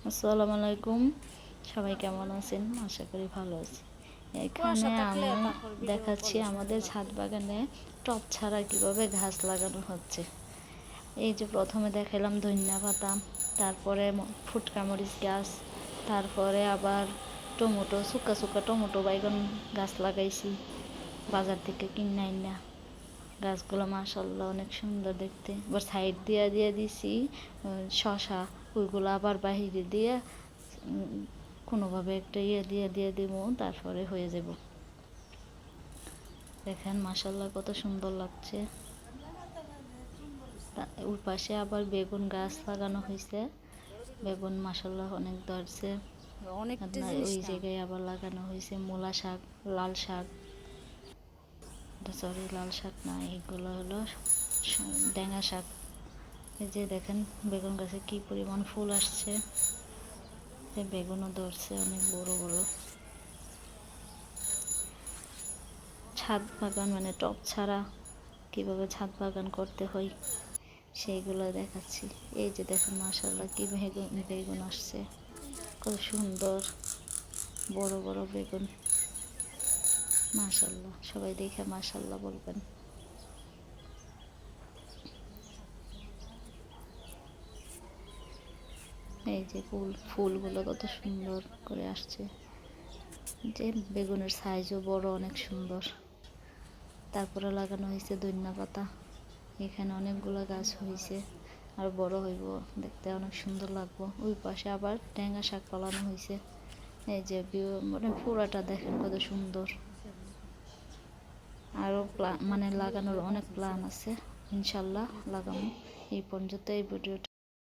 আসসালামু আলাইকুম। সবাই কেমন আছেন? আশা করি ভালো আছি। এখানে আমি দেখাচ্ছি আমাদের ছাদ বাগানে টব ছাড়া কিভাবে গাছ লাগানো হচ্ছে। এই যে প্রথমে দেখালাম ধনিয়া পাতা, তারপরে ফুটকা মরিচ গাছ, তারপরে আবার টমেটো, শুকা শুকা টমেটো বাইগন গাছ লাগাইছি বাজার থেকে কিনে আইনা। গাছগুলো মাশাআল্লাহ অনেক সুন্দর দেখতে। এবার সাইড দিয়ে দিছি শশা, ওইগুলো আবার বাহিরে দিয়ে কোনোভাবে একটা দিয়ে দিব, তারপরে হয়ে যাব। দেখেন মাশাআল্লাহ কত সুন্দর লাগছে। ওই পাশে আবার বেগুন গাছ লাগানো হয়েছে। বেগুন মাশাআল্লাহ অনেক ধরছে। ওই জায়গায় আবার লাগানো হয়েছে মূলা শাক, লাল শাক, সরি লাল শাক না, এগুলো হলো ডেঙ্গা শাক। এই যে দেখেন বেগুন গাছে কি পরিমাণ ফুল আসছে। বেগুনও ধরছে অনেক বড় বড়। ছাদ বাগান মানে টব ছাড়া কিভাবে ছাদ বাগান করতে হয় সেইগুলো দেখাচ্ছি। এই যে দেখেন মাশাআল্লাহ কি বেগুন আসছে, কত সুন্দর বড় বড় বেগুন। মাশাআল্লাহ, সবাই দেখে মাশাআল্লাহ বলবেন। এই যে ফুলগুলো কত সুন্দর করে আসছে। যে বেগুনের সাইজও বড়, অনেক সুন্দর। তারপরে লাগানো হয়েছে ধনিয়া পাতা। এখানে অনেকগুলো গাছ হয়েছে, আর বড় হইব, দেখতে অনেক সুন্দর লাগবো। ওই পাশে আবার ঢেঙ্গা শাক ফলানো হয়েছে। এই যে মানে পুরাটা দেখেন কত সুন্দর। আরও মানে লাগানোর অনেক প্ল্যান আছে, ইনশাল্লাহ লাগাবো। এই পর্যন্ত এই ভিডিওটা